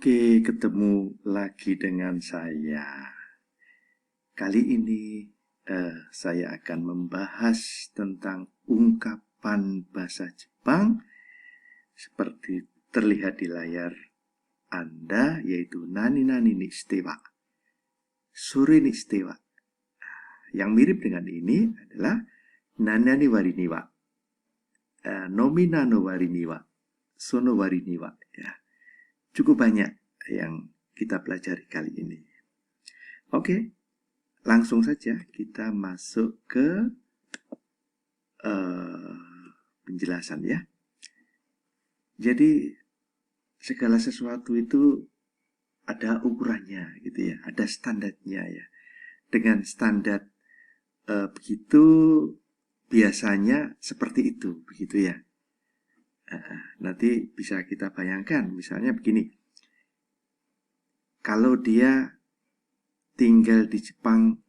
Oke, ketemu lagi dengan saya. Kali ini saya akan membahas tentang ungkapan bahasa Jepang seperti terlihat di layar Anda, yaitu nani nani ni shite wa, sore ni shite wa. Yang mirip dengan ini adalah nani nani wari ni wa, nomina no wari ni wa, sono wari ni wa. Ya, cukup banyak yang kita pelajari kali ini. Oke, langsung saja kita masuk ke penjelasan ya. Jadi segala sesuatu itu ada ukurannya gitu ya, ada standarnya ya. Dengan standar begitu biasanya seperti itu begitu ya. Nanti bisa kita bayangkan misalnya begini. Kalau dia tinggal di Jepang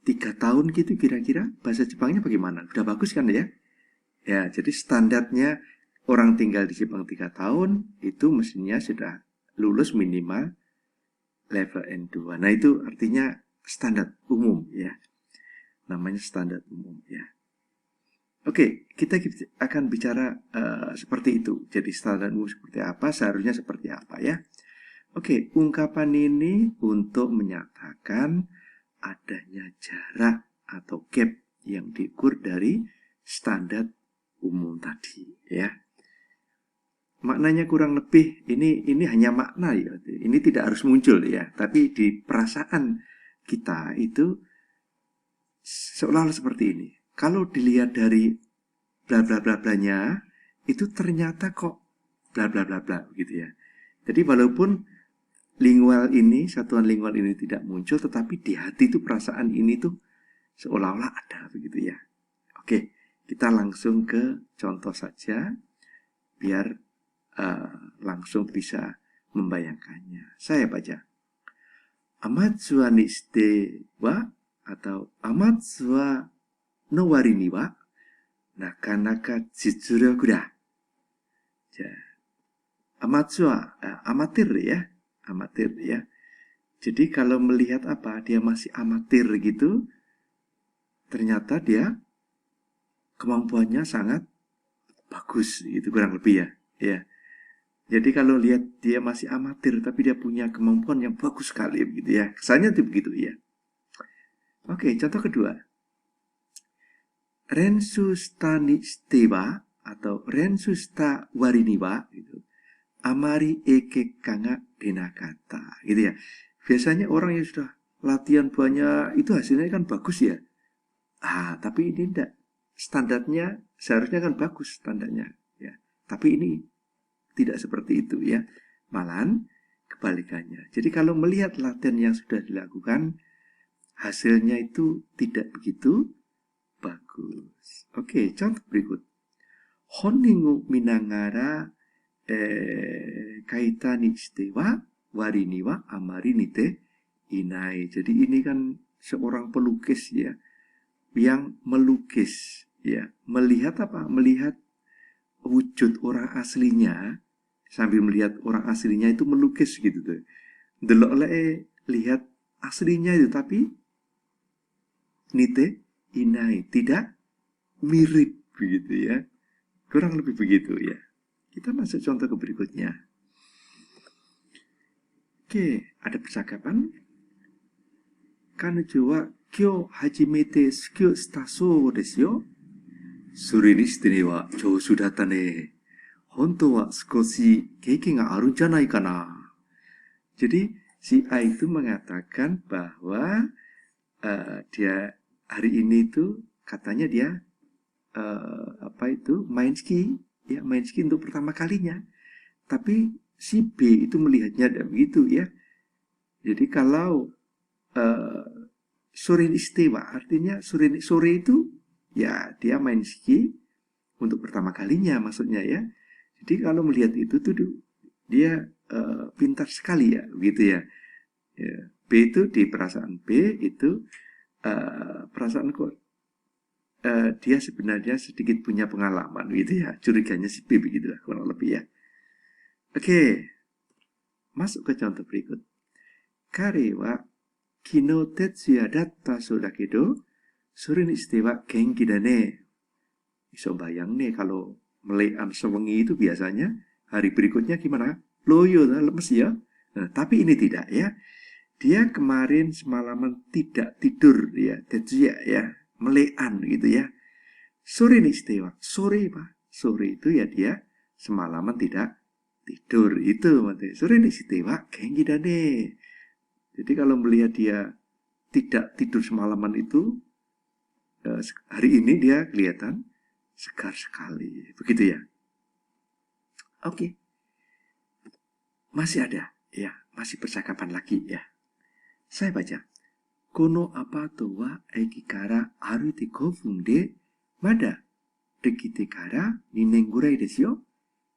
3 tahun gitu kira-kira bahasa Jepangnya bagaimana? Udah bagus kan ya? Ya, jadi standarnya orang tinggal di Jepang 3 tahun itu mestinya sudah lulus minimal level N2. Nah, itu artinya standar umum ya. Namanya standar umum ya. Oke, kita akan bicara seperti itu. Jadi standar umum seperti apa, seharusnya seperti apa ya. Oke, ungkapan ini untuk menyatakan adanya jarak atau gap yang diukur dari standar umum tadi ya. Maknanya kurang lebih ini hanya makna ya. Ini tidak harus muncul ya, tapi di perasaan kita itu seolah-olah seperti ini. Kalau dilihat dari bla bla bla blanya itu ternyata kok bla bla bla bla gitu ya. Jadi walaupun satuan lingual ini tidak muncul, tetapi di hati itu perasaan ini tuh seolah-olah ada begitu ya. Oke, kita langsung ke contoh saja biar langsung bisa membayangkannya. Saya baca. Amatsu wa ni shite wa atau amatsu wa no wari ni wa nakanaka jitsuryoku da. Amatsu wa amatir ya. Amatir ya. Jadi kalau melihat apa, dia masih amatir gitu, ternyata dia kemampuannya sangat bagus gitu kurang lebih ya. Ya. Jadi kalau lihat dia masih amatir tapi dia punya kemampuan yang bagus sekali begitu ya. Kesannya itu begitu ya. Oke, contoh kedua. Rensu shita ni shite wa atau rensu shita wari ni wa gitu. Amari ekeka ga denakata gitu ya. Biasanya orang yang sudah latihan banyak itu hasilnya kan bagus ya. Tapi ini tidak. Standarnya seharusnya kan bagus standarnya ya. Tapi ini tidak seperti itu ya. Malahan kebalikannya. Jadi kalau melihat latihan yang sudah dilakukan, hasilnya itu tidak begitu bagus. Oke, contoh berikut. Honningu minangara kaita ni shite wa wari ni wa amari nite inai. Jadi ini kan seorang pelukis ya, yang melukis ya, melihat apa? Melihat wujud orang aslinya sambil melihat orang aslinya itu melukis gitu tuh. Delok lihat aslinya itu tapi nite inai, tidak mirip begitu ya. Kurang lebih begitu ya. Kita masuk contoh ke berikutnya. Oke, ada percakapan. Kanujo wa kyou hajimete sukyo shita sou desu yo. Sore ni shite ni wa joushū datta ne. Hontou wa sukoshi keiken ga aru janai kana. Jadi si A itu mengatakan bahwa dia hari ini itu katanya dia main ski ya, main ski untuk pertama kalinya. Tapi si B itu melihatnya tidak begitu ya. Jadi kalau sore istiwa artinya sore itu ya dia main ski untuk pertama kalinya maksudnya ya. Jadi kalau melihat itu tuh dia pintar sekali ya begitu ya. B itu di perasaan B itu perasaan kok dia sebenarnya sedikit punya pengalaman gitu ya. Curiganya si B begitu lah kurang lebih ya. Oke. masuk ke contoh berikut. Kare wa kino tetsuya datta so da kedo, sore ni shite wa genki da ne. Bisa bayang nih kalau melekan sewengi itu biasanya hari berikutnya gimana? Loyo, lemes ya. Nah, tapi ini tidak ya. Dia kemarin semalaman tidak tidur ya, tetsuya ya, melekan gitu ya. Sore nih istiwa, sore pak, sore itu ya dia semalaman tidak tidur itu, materi. Sore nih istiwa, genki dane. Jadi kalau melihat dia tidak tidur semalaman itu, hari ini dia kelihatan segar sekali, begitu ya. Oke, masih ada ya, masih percakapan lagi ya. Saya baca. Kono apato wa eki kara aruti 5分でまだできてから2年ぐらいですよ。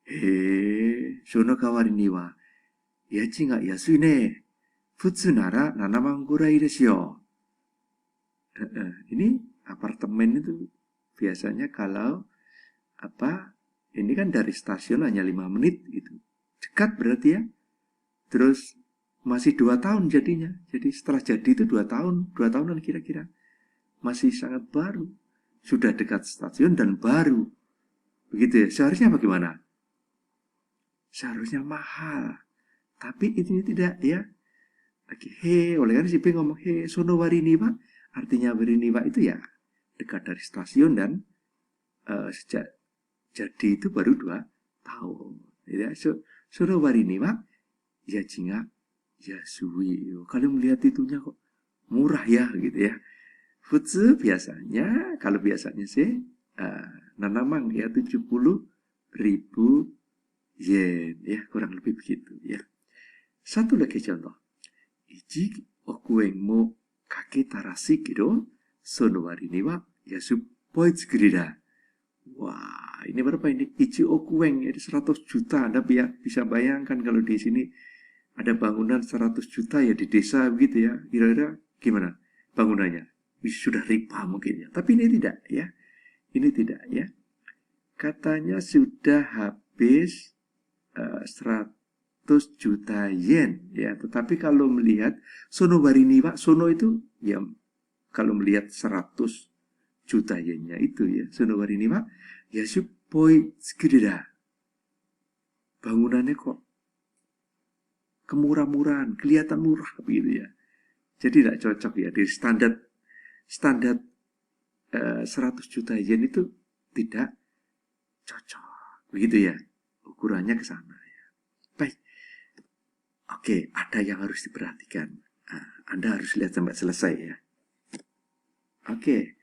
へえ、その代わりには家賃が安いね。普通なら7万ぐらいですよ。Ini apartemen itu biasanya kalau ini kan dari stasiun hanya 5 menit gitu. Dekat berarti ya. Terus masih 2 tahun jadinya. Jadi setelah jadi itu 2 tahun, 2 tahunan kira-kira. Masih sangat baru. Sudah dekat stasiun dan baru. Begitu ya. Seharusnya bagaimana? Seharusnya mahal. Tapi ini tidak ya. Lagi oleh karena si B ngomong sono wariniwa. Artinya wariniwa itu ya dekat dari stasiun dan sejak jadi itu baru 2 tahun. Ya, sono wariniwa ya jinga ya suwi. Kalau melihat itunya kok murah ya gitu ya. Futsu biasanya, kalau biasanya sih nanamang ya 70.000 yen ya, kurang lebih begitu ya. Satu lagi contoh. Ichi okuen mo kake tarasi kedo sono wari ni wa yasuppoi tsukuri da. Wah, ini berapa ini? Ichi okuen, jadi 100 juta. Anda bisa bayangkan kalau di sini ada bangunan 100 juta ya di desa begitu ya. Kira-kira gimana bangunannya? Sudah ripa mungkin ya. Tapi ini tidak ya. Ini tidak ya. Katanya sudah habis 100 juta yen ya. Tetapi kalau melihat sono wariniwa, sono itu ya kalau melihat 100 juta yennya itu ya. Sono wariniwa ya suppoi tsukirida. Bangunannya kok kemurah-murahan, kelihatan murah begitu ya. Jadi tidak cocok ya di standar 100 juta yen itu tidak cocok. Begitu ya. Ukurannya ke sana ya. Baik. Oke, ada yang harus diperhatikan. Anda harus lihat sampai selesai ya. Oke.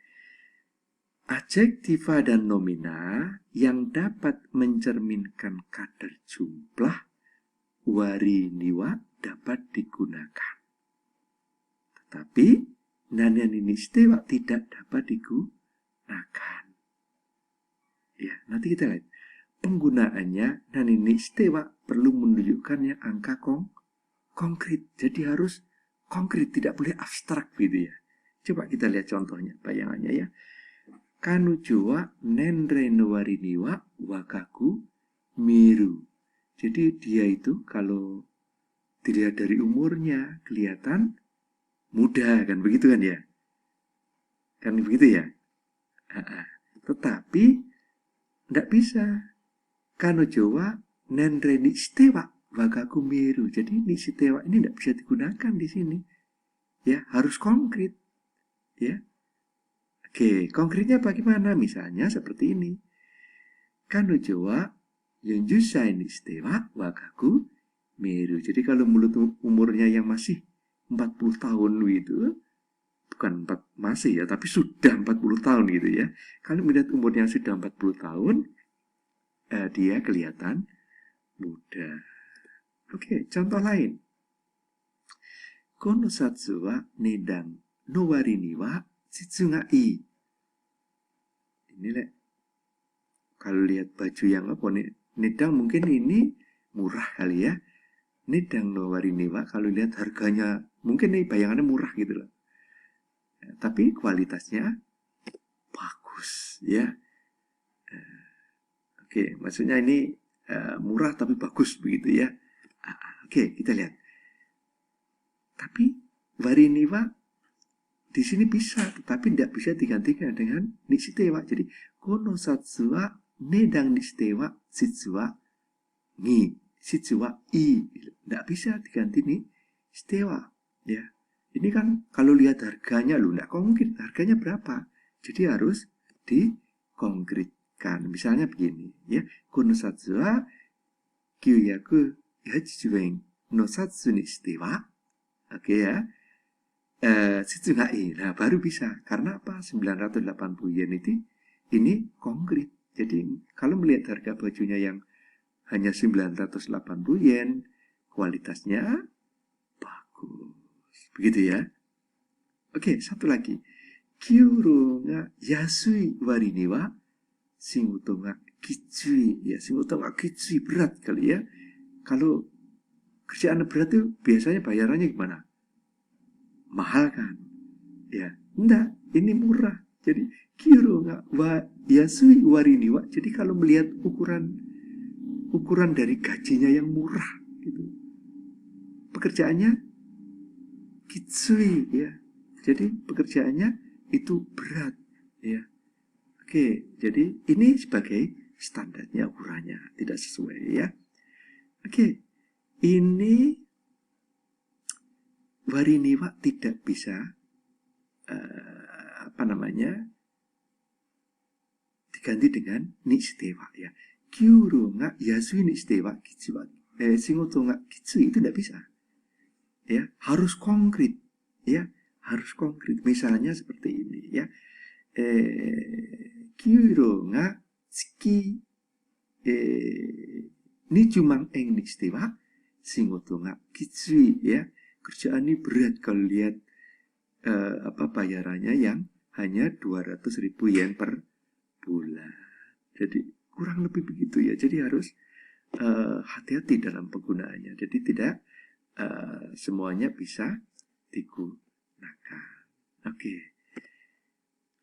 Adjektiva dan nomina yang dapat mencerminkan kadar jumlah wariniwa dapat digunakan. Tetapi nanyan ini istiwa tidak dapat digunakan. Ya, nanti kita lihat. Penggunaannya nan ini istiwa perlu menunjukkannya angka konkret. Jadi harus konkret, tidak boleh abstrak gitu ya. Coba kita lihat contohnya, bayangannya ya. Kanujo wa nenre no warini wa wakaku miru. Jadi dia itu kalau dilihat dari umurnya kelihatan muda kan, begitu kan ya? Kan begitu ya? Tetapi tidak bisa. Kanojo wa nenre ni shitewa wakaku miru. Jadi ni shitewa ini tidak bisa digunakan di sini. Ya, harus konkret. Ya. Oke, konkretnya bagaimana? Misalnya seperti ini. Kanojo wa 40 歳にしては若く見える. Jadi kalau mulut umurnya yang masih 40 tahun gitu, bukan masih ya, tapi sudah 40 tahun gitu ya. Kalau melihat umurnya sudah 40 tahun, dia kelihatan muda. Oke, contoh lain. Kono satsu wa nedang no wari ni wa shitsu ga ii. Ini kalau lihat baju yang nedang mungkin ini murah kali ya. Nedang no wari ni wa kalau lihat harganya mungkin ini bayangannya murah gitu loh. Ya, tapi kualitasnya bagus ya. Oke, maksudnya ini murah tapi bagus begitu ya. Oke, kita lihat. Tapi wariniwa di sini bisa, tetapi tidak bisa digantikan dengan nishitewa. Jadi kono satsu wa nedang nishitewa shitsu wa ni, shitsu wa i. Tidak bisa diganti nih nishitewa. Ya, ini kan kalau lihat harganya loh, tidak konkret. Harganya berapa? Jadi harus dikonkretkan. Misalnya begini, ya, kono satsu wa 980 yen no satsu ni shite wa. Oke ya. Shitsu ga i. Nah, baru bisa. Karena apa? 980 yen itu ini konkret. Jadi kalau melihat harga bajunya yang hanya 980 yen, kualitasnya bagus. Begitu ya. Oke, satu lagi. Kyuro ga yasui wari ni wa shigoto ga kitsui. Ya, shigoto ga kitsui, berat kali ya. Kalau kerjaan berat itu biasanya bayarannya gimana? Mahal kan? Ya, enggak, ini murah. Jadi kyuro ga wa yasui wari ni wa. Jadi kalau melihat ukuran dari gajinya yang murah gitu. Pekerjaannya kitsui ya. Jadi pekerjaannya itu berat ya. Oke, jadi ini sebagai standarnya ukurannya tidak sesuai ya. Oke, ini wariniwa tidak bisa diganti dengan nishitewa ya. Kyuro ga yasui nishitewa kitsui shigoto ga kitsui itu tidak bisa. Ya, harus konkret ya, harus konkret. Misalnya seperti ini ya. Kyuro ga tsuki 20万円にしては仕事がきついya. Kerjaan ini berat kalau lihat bayarannya yang hanya 200.000 yen per bulan. Jadi kurang lebih begitu ya. Jadi harus hati-hati dalam penggunaannya. Jadi tidak semuanya bisa digunakan. Oke.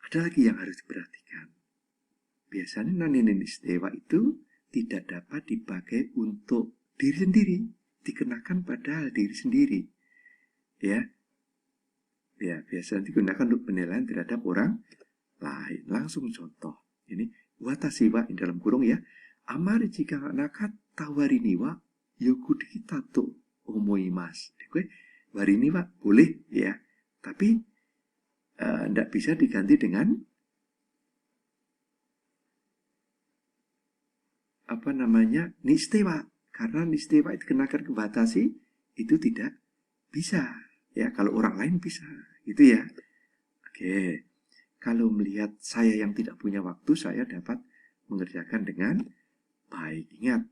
Ada lagi yang harus diperhatikan. Biasanya nanini nishitewa itu tidak dapat dipakai untuk diri sendiri, dikenakan pada diri sendiri. Ya. Ya, biasanya digunakan untuk penilaian terhadap orang lain. Langsung contoh. Ini watashi wa dalam kurung ya. Amari jika nakat tawarini wa yoku kita to omoimasu. Warini wa boleh ya. Tapi tidak bisa diganti dengan nishitewa. Karena nishitewa itu kenakan ke watashi itu tidak bisa. Ya, kalau orang lain bisa. Gitu ya. Oke. Kalau melihat saya yang tidak punya waktu, saya dapat mengerjakan dengan baik. Ingat,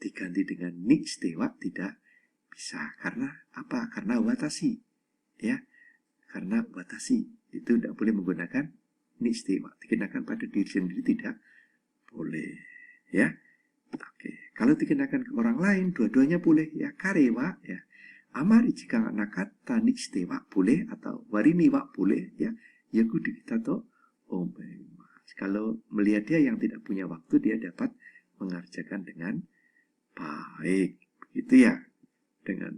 diganti dengan nishitewa tidak bisa. Karena apa? Karena watashi. Ya. Karena watashi itu tidak boleh menggunakan nishitewa. Dikenakan pada diri sendiri tidak boleh. Ya. Oke. Kalau dikenakan ke orang lain, dua-duanya boleh. Ya. Karewa. Ya. Amari jika nakata nishitewa boleh atau warini wa boleh ya. Yaku kita to omoimasu. Kalau melihat dia yang tidak punya waktu, dia dapat mengerjakan dengan baik. Begitu ya. Dengan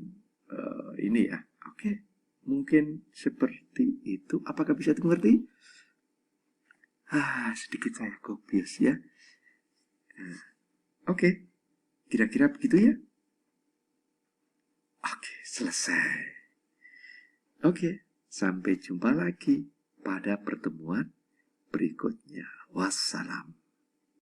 ini ya. Oke. Mungkin seperti itu. Apakah bisa dimengerti? Sedikit saya kopius ya. Oke. Kira-kira begitu ya. Oke, selesai. Oke, sampai jumpa lagi pada pertemuan berikutnya. Wassalam.